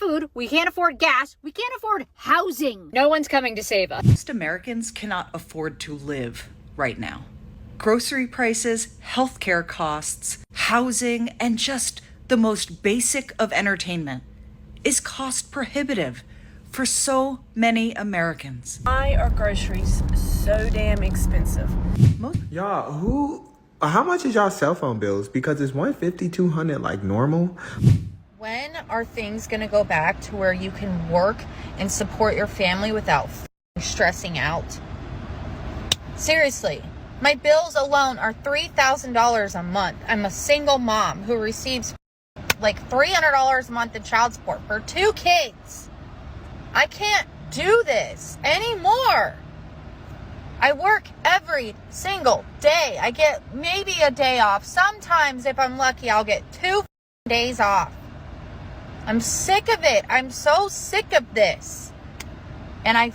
food, we can't afford gas, we can't afford housing. No one's coming to save us. Most Americans cannot afford to live right now. Grocery prices, healthcare costs, housing, and just the most basic of entertainment is cost prohibitive for so many Americans. Why are groceries so damn expensive? Y'all, how much is y'all cell phone bills? Because it's $150, $200 like normal. When are things gonna go back to where you can work and support your family without stressing out? Seriously, my bills alone are $3,000 a month. I'm a single mom who receives like $300 a month in child support for 2 kids. I can't do this anymore. I work every single day. I get maybe a day off. Sometimes, if I'm lucky, I'll get 2 days off. I'm sick of it. I'm so sick of this. And I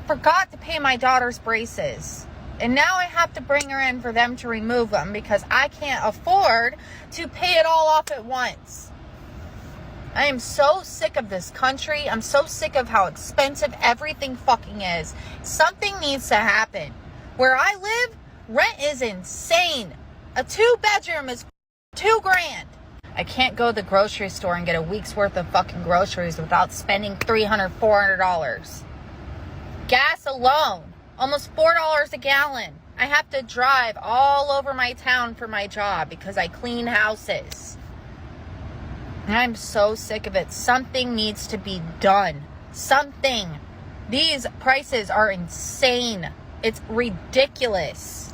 forgot to pay my daughter's braces. And now I have to bring her in for them to remove them because I can't afford to pay it all off at once. I am so sick of this country. I'm so sick of how expensive everything fucking is. Something needs to happen. Where I live, rent is insane. A 2-bedroom is $2,000. I can't go to the grocery store and get a week's worth of fucking groceries without spending $300, $400. Gas alone, almost $4 a gallon. I have to drive all over my town for my job because I clean houses. And I'm so sick of it. Something needs to be done. Something. These prices are insane. It's ridiculous.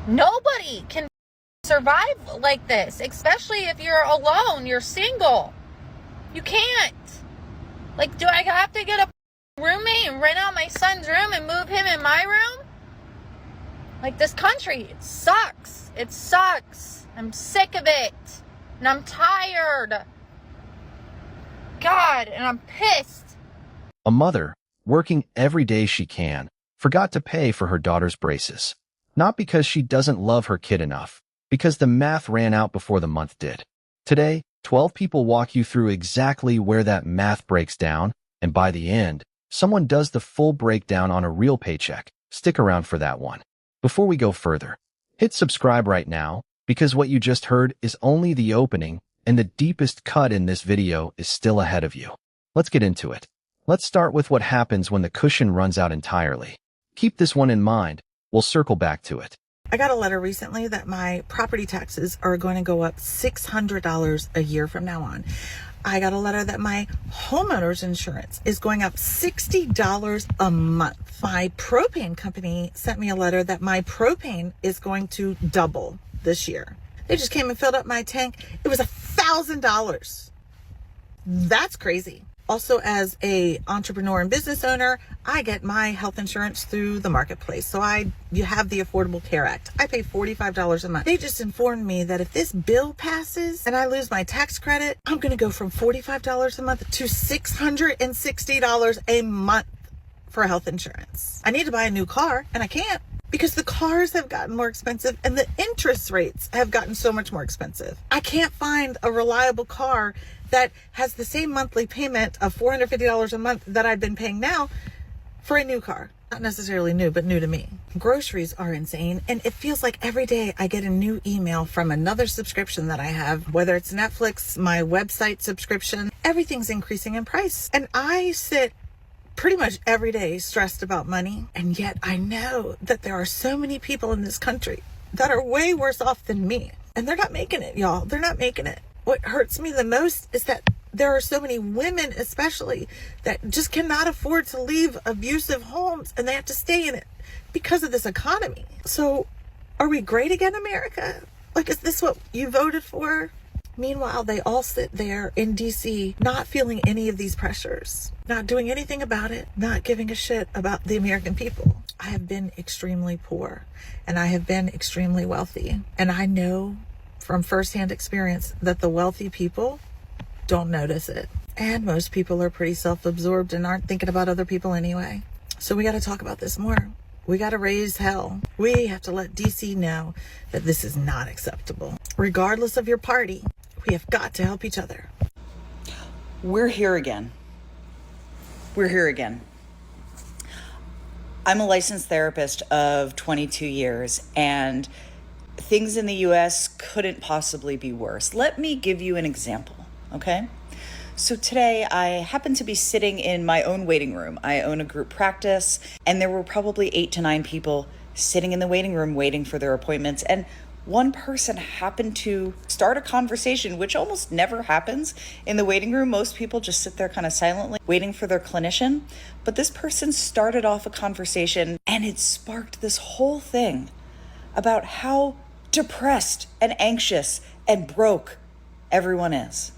Nobody can survive like this, especially if you're alone, you're single. You can't. Like, do I have to get a roommate and rent out my son's room and move him in my room? Like, this country, it sucks. It sucks. I'm sick of it. And I'm tired. God, and I'm pissed. A mother, working every day she can, forgot to pay for her daughter's braces. Not because she doesn't love her kid enough, because the math ran out before the month did. Today, 12 people walk you through exactly where that math breaks down, and by the end, someone does the full breakdown on a real paycheck. Stick around for that one. Before we go further, hit subscribe right now, because what you just heard is only the opening, and the deepest cut in this video is still ahead of you. Let's get into it. Let's start with what happens when the cushion runs out entirely. Keep this one in mind. We'll circle back to it. I got a letter recently that my property taxes are going to go up $600 a year from now on. I got a letter that my homeowner's insurance is going up $60 a month. My propane company sent me a letter that my propane is going to double this year. They just came and filled up my tank. It was $1,000. That's crazy. Also, as a entrepreneur and business owner, I get my health insurance through the marketplace. So you have the Affordable Care Act. I pay $45 a month. They just informed me that if this bill passes and I lose my tax credit, I'm going to go from $45 a month to $660 a month for health insurance. I need to buy a new car and I can't because the cars have gotten more expensive and the interest rates have gotten so much more expensive. I can't find a reliable car that has the same monthly payment of $450 a month that I've been paying now for a new car. Not necessarily new, but new to me. Groceries are insane. And it feels like every day I get a new email from another subscription that I have, whether it's Netflix, my website subscription, everything's increasing in price. And I sit pretty much every day stressed about money. And yet I know that there are so many people in this country that are way worse off than me. And they're not making it, y'all. They're not making it. What hurts me the most is that there are so many women, especially, that just cannot afford to leave abusive homes and they have to stay in it because of this economy. So are we great again, America? Like, is this what you voted for? Meanwhile, they all sit there in DC, not feeling any of these pressures, not doing anything about it, not giving a shit about the American people. I have been extremely poor and I have been extremely wealthy. And I know from firsthand experience that the wealthy people don't notice it. And most people are pretty self-absorbed and aren't thinking about other people anyway. So we got to talk about this more. We got to raise hell. We have to let DC know that this is not acceptable. Regardless of your party, we have got to help each other. We're here again. We're here again. I'm a licensed therapist of 22 years, and things in the US couldn't possibly be worse. Let me give you an example, okay? So today I happened to be sitting in my own waiting room. I own a group practice, and there were probably 8 to 9 people sitting in the waiting room waiting for their appointments. And one person happened to start a conversation, which almost never happens in the waiting room. Most people just sit there kind of silently waiting for their clinician. But this person started off a conversation, and it sparked this whole thing about how depressed and anxious and broke everyone is.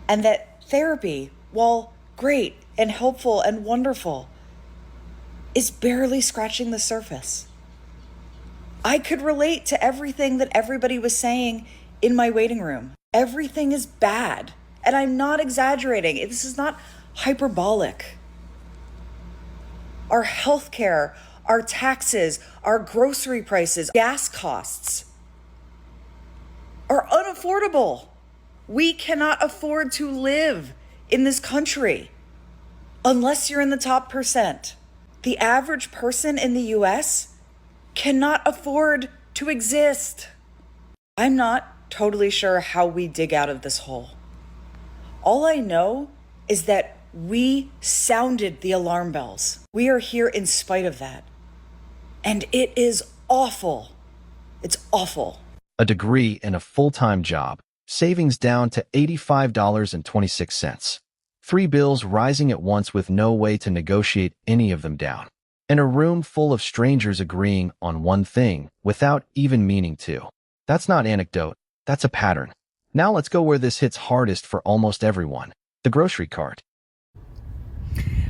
And that therapy, while great and helpful and wonderful, is barely scratching the surface. I could relate to everything that everybody was saying in my waiting room. Everything is bad. And I'm not exaggerating. This is not hyperbolic. Our healthcare, our taxes, our grocery prices, gas costs are unaffordable. We cannot afford to live in this country unless you're in the top percent. The average person in the US cannot afford to exist. I'm not totally sure how we dig out of this hole. All I know is that we sounded the alarm bells. We are here in spite of that. And it is awful. It's awful. A degree and a full-time job. Savings down to $85.26. 3 bills rising at once with no way to negotiate any of them down. And a room full of strangers agreeing on one thing without even meaning to. That's not anecdote, that's a pattern. Now let's go where this hits hardest for almost everyone. The grocery cart.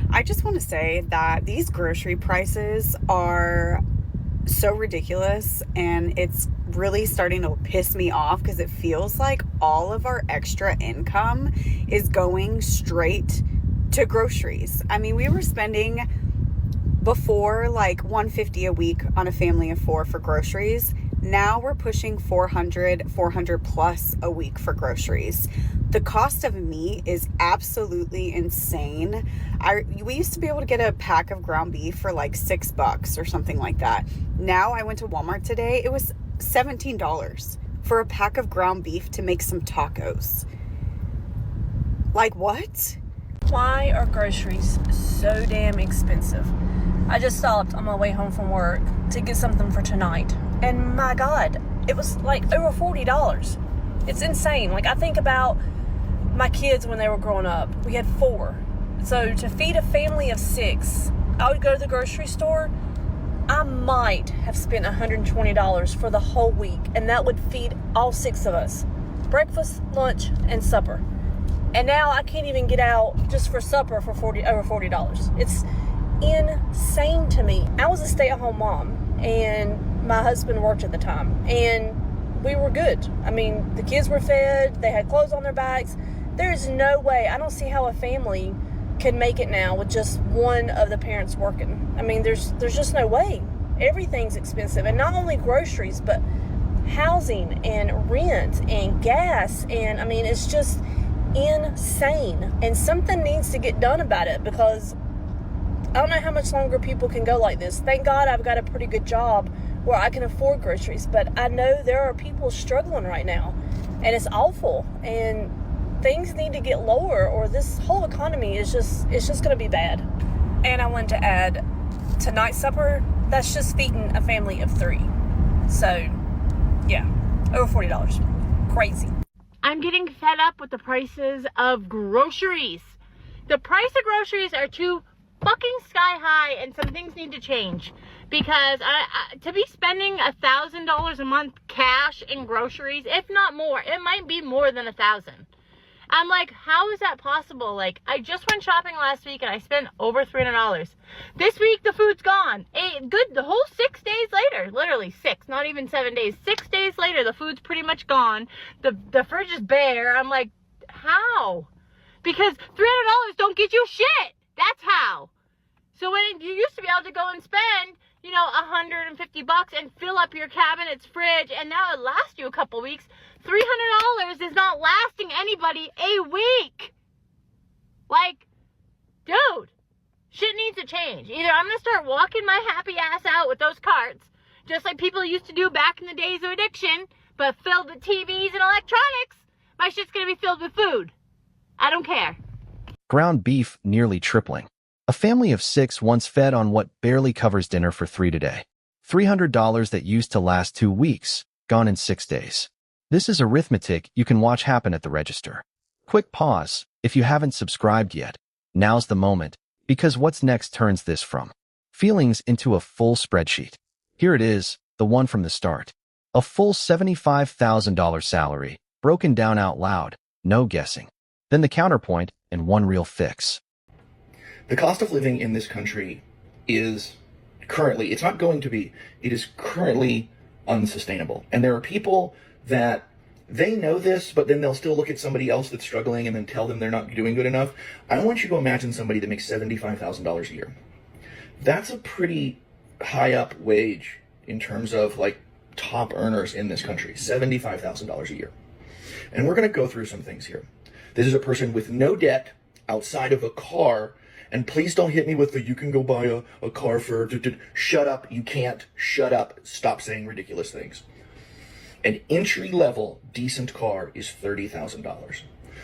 I just want to say that these grocery prices are so ridiculous, and it's really starting to piss me off because it feels like all of our extra income is going straight to groceries. I mean, we were spending before like $150 a week on a family of 4 for groceries. Now we're pushing $400 plus a week for groceries. The cost of meat is absolutely insane. We used to be able to get a pack of ground beef for like $6 or something like that. Now I went to Walmart today. It was $17 for a pack of ground beef to make some tacos. Like what? Why are groceries so damn expensive? I just stopped on my way home from work to get something for tonight. And my God, it was like over $40. It's insane. Like, I think about my kids when they were growing up. We had 4. So to feed a family of 6, I would go to the grocery store. I might have spent $120 for the whole week, and that would feed all 6 of us. Breakfast, lunch, and supper. And now I can't even get out just for supper for over $40. It's insane to me. I was a stay-at-home mom, and my husband worked at the time, and we were good. I mean, the kids were fed, they had clothes on their backs. There's no way, I don't see how a family can make it now with just one of the parents working. I mean, there's just no way. Everything's expensive, and not only groceries, but housing and rent and gas, and I mean, it's just insane. And something needs to get done about it, because I don't know how much longer people can go like this. Thank God I've got a pretty good job where I can afford groceries, but I know there are people struggling right now, and it's awful, and things need to get lower, or this whole economy is just going to be bad. And I wanted to add, tonight's supper, that's just feeding a family of 3. So, yeah, over $40. Crazy. I'm getting fed up with the prices of groceries. The price of groceries are too fucking sky high, and some things need to change, because to be spending $1,000 a month cash in groceries, if not more, it might be more than $1,000. I'm like, how is that possible? Like, I just went shopping last week and I spent over $300. This week the food's gone. The whole 6 days later, literally 6, not even 7 days, 6 days later, the food's pretty much gone. The fridge is bare. I'm like, how? Because $300 don't get you shit. That's how. So when you used to be able to go and spend, you know, $150 and fill up your cabinet's fridge, and now it lasts you a couple weeks, $300 is not lasting anybody a week. needs to change. Either I'm going to start walking my happy ass out with those carts, just like people used to do back in the days of addiction, but filled with TVs and electronics. My shit's going to be filled with food. I don't care. Ground beef nearly tripling. A family of 6 once fed on what barely covers dinner for 3 today. $300 that used to last 2 weeks, gone in 6 days. This is arithmetic you can watch happen at the register. Quick pause. If you haven't subscribed yet, now's the moment, because what's next turns this from feelings into a full spreadsheet. Here it is, the one from the start. A full $75,000 salary, broken down out loud, no guessing. Then the counterpoint and one real fix. The cost of living in this country is currently, it's not going to be, it is currently unsustainable. And there are people that they know this, but then they'll still look at somebody else that's struggling and then tell them they're not doing good enough. I want you to imagine somebody that makes $75,000 a year. That's a pretty high up wage in terms of like top earners in this country, $75,000 a year. And we're going to go through some things here. This is a person with no debt outside of a car. And please don't hit me with the, you can go buy a car for, shut up, you can't, shut up, stop saying ridiculous things. An entry-level decent car is $30,000.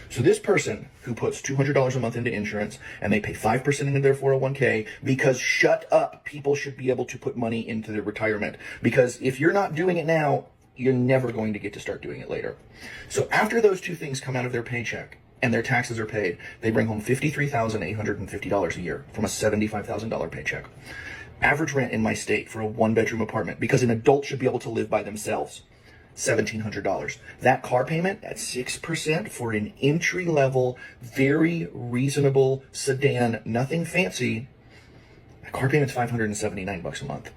So this person who puts $200 a month into insurance and they pay 5% into their 401k because shut up, people should be able to put money into their retirement. Because if you're not doing it now, you're never going to get to start doing it later. So after those two things come out of their paycheck and their taxes are paid, they bring home $53,850 a year from a $75,000 paycheck. Average rent in my state for a 1-bedroom apartment, because an adult should be able to live by themselves, $1,700. That car payment at 6% for an entry-level, very reasonable sedan, nothing fancy, that car payment's $579 a month.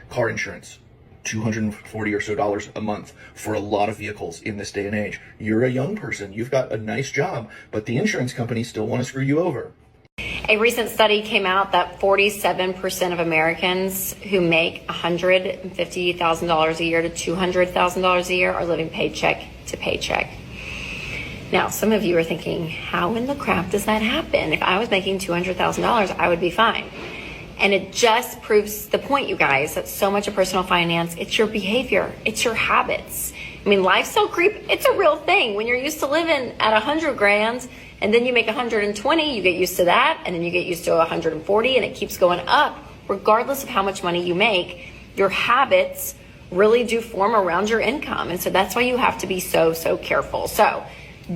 Car insurance, $240 or so a month for a lot of vehicles in this day and age. You're a young person, you've got a nice job, but the insurance companies still want to screw you over. A recent study came out that 47% of Americans who make $150,000 a year to $200,000 a year are living paycheck to paycheck. Now, some of you are thinking, how in the crap does that happen? If I was making $200,000, I would be fine. And it just proves the point, you guys, that so much of personal finance, it's your behavior, it's your habits. I mean, lifestyle creep, it's a real thing. When you're used to living at 100 grand and then you make 120, you get used to that, and then you get used to 140, and it keeps going up. Regardless of how much money you make, your habits really do form around your income. And so that's why you have to be so careful. So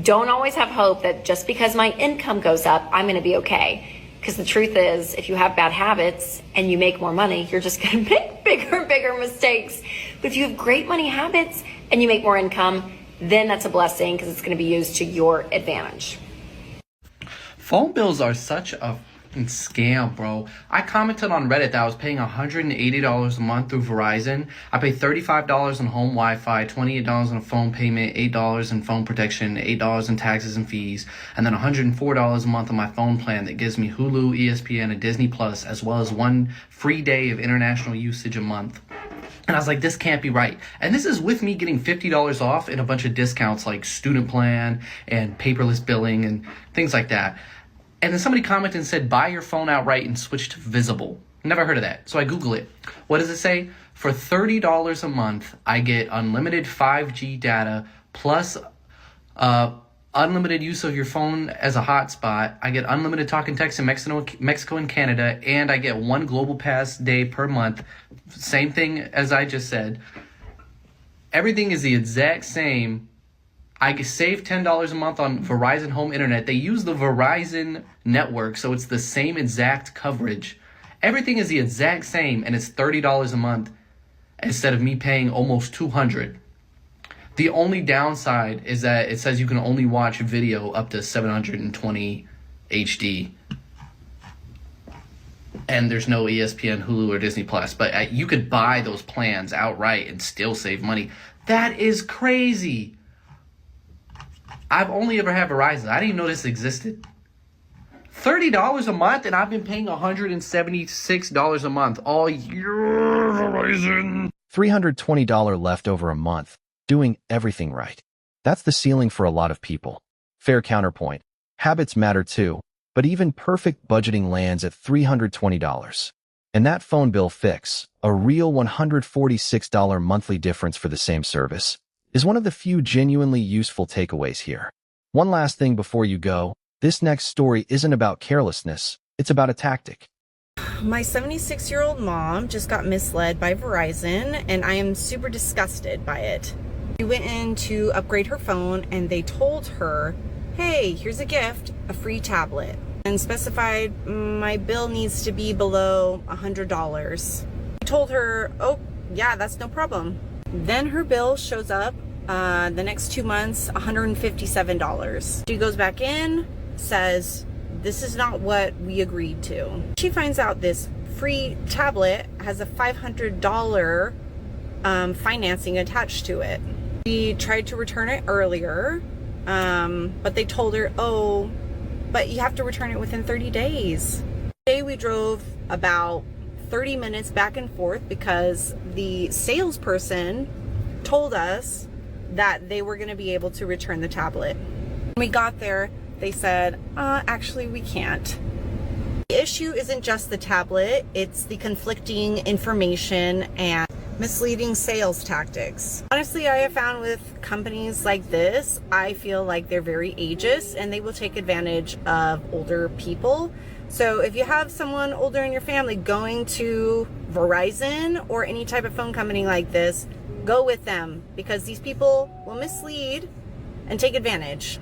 don't always have hope that just because my income goes up, I'm going to be okay. Because the truth is, if you have bad habits and you make more money, you're just going to make bigger and bigger mistakes. But if you have great money habits and you make more income, then that's a blessing because it's going to be used to your advantage. Phone bills are such a fucking scam, bro. I commented on Reddit that I was paying $180 a month through Verizon. I pay $35 on home Wi-Fi, $28 on a phone payment, $8 in phone protection, $8 in taxes and fees, and then $104 a month on my phone plan that gives me Hulu, ESPN, and Disney Plus, as well as 1 free day of international usage a month. And I was like, this can't be right. And this is with me getting $50 off and a bunch of discounts like student plan and paperless billing and things like that. And then somebody commented and said, buy your phone outright and switch to Visible. Never heard of that. So I Google it. What does it say? For $30 a month, I get unlimited 5G data plus unlimited use of your phone as a hotspot. I get unlimited talk and text in Mexico and Canada, and I get 1 Global Pass day per month. Same thing as I just said. Everything is the exact same. I save $10 a month on Verizon Home Internet. They use the Verizon network, so it's the same exact coverage. Everything is the exact same, and it's $30 a month instead of me paying almost $200. The only downside is that it says you can only watch video up to 720 HD. And there's no ESPN, Hulu, or Disney Plus. But you could buy those plans outright and still save money. That is crazy. I've only ever had Verizon. I didn't even know this existed. $30 a month, and I've been paying $176 a month all year. Verizon. $320 left over a month, doing everything right. That's the ceiling for a lot of people. Fair counterpoint. Habits matter too. but even perfect budgeting lands at $320. And that phone bill fix, a real $146 monthly difference for the same service, is one of the few genuinely useful takeaways here. One last thing before you go, this next story isn't about carelessness, it's about a tactic. My 76-year-old mom just got misled by Verizon, and I am super disgusted by it. She went in to upgrade her phone, and they told her, hey, here's a gift, a free tablet, and specified my bill needs to be below $100. I told her, oh, yeah, that's no problem. Then her bill shows up the next 2 months, $157. She goes back in, says, this is not what we agreed to. She finds out this free tablet has a $500 financing attached to it. She tried to return it earlier, but they told her, oh, but you have to return it within 30 days. Today we drove about 30 minutes back and forth because the salesperson told us that they were going to be able to return the tablet. When we got there, they said, actually we can't. The issue isn't just the tablet, it's the conflicting information and misleading sales tactics. Honestly, I have found with companies like this, I feel like they're very ageist and they will take advantage of older people. So if you have someone older in your family going to Verizon or any type of phone company like this, go with them because these people will mislead and take advantage.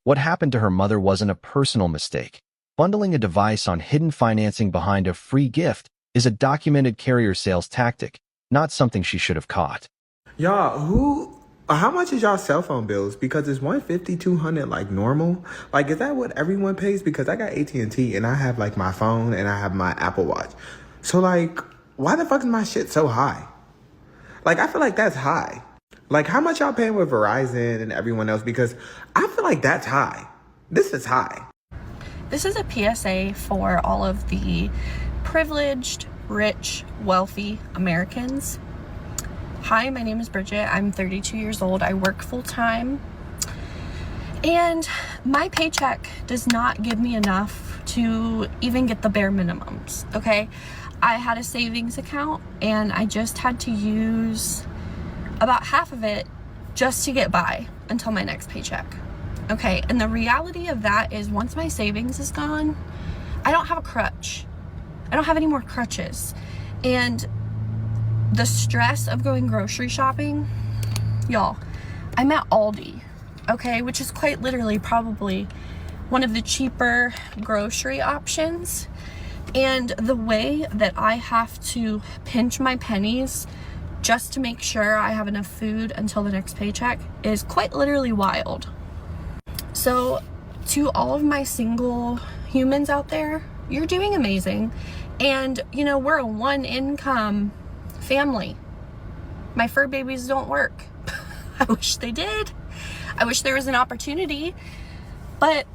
What happened to her mother wasn't a personal mistake. Bundling a device on hidden financing behind a free gift is a documented carrier sales tactic, not something she should have caught. Y'all, how much is y'all cell phone bills? Because is $150, $200 like normal? Like, is that what everyone pays? Because I got AT&T and I have like my phone and I have my Apple Watch. So like, why the fuck is my shit so high? Like, I feel like that's high. Like, how much y'all paying with Verizon and everyone else? Because I feel like that's high. This is high. This is a PSA for all of the privileged, rich, wealthy Americans. Hi, my name is Bridget. I'm 32 years old. I work full-time. And my paycheck does not give me enough to even get the bare minimums, okay? I had a savings account and I just had to use about half of it just to get by until my next paycheck. Okay, and the reality of that is once my savings is gone, I don't have a crutch. I don't have any more crutches. And the stress of going grocery shopping, y'all, I'm at Aldi, okay, which is quite literally probably one of the cheaper grocery options. And the way that I have to pinch my pennies just to make sure I have enough food until the next paycheck is quite literally wild. So to all of my single humans out there, you're doing amazing. And you know, we're a one income family. My fur babies don't work. I wish they did. I wish there was an opportunity. But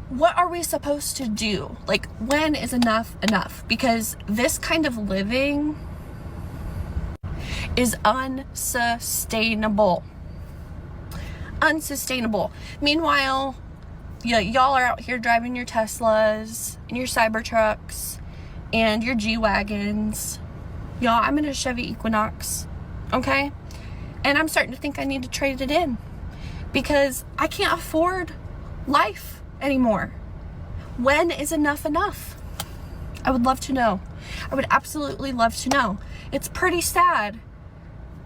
what are we supposed to do? Like, when is enough enough? Because this kind of living is unsustainable. Unsustainable. Meanwhile, y'all are out here driving your Teslas and your Cybertrucks and your G-Wagons. Y'all, I'm in a Chevy Equinox, okay? And I'm starting to think I need to trade it in because I can't afford life anymore. When is enough enough? I would love to know. I would absolutely love to know. It's pretty sad.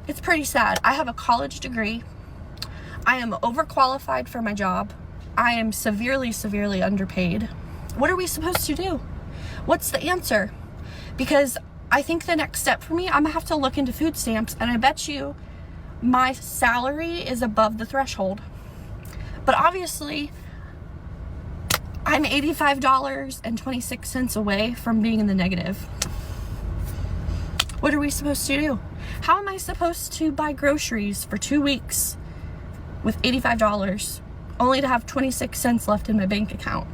It's pretty sad. I have a college degree. I am overqualified for my job. I am severely, severely underpaid. What are we supposed to do? What's the answer? Because I think the next step for me, I'm gonna have to look into food stamps, and I bet you my salary is above the threshold. But obviously, I'm $85.26 away from being in the negative. What are we supposed to do? How am I supposed to buy groceries for 2 weeks with $85 only to have 26 cents left in my bank account?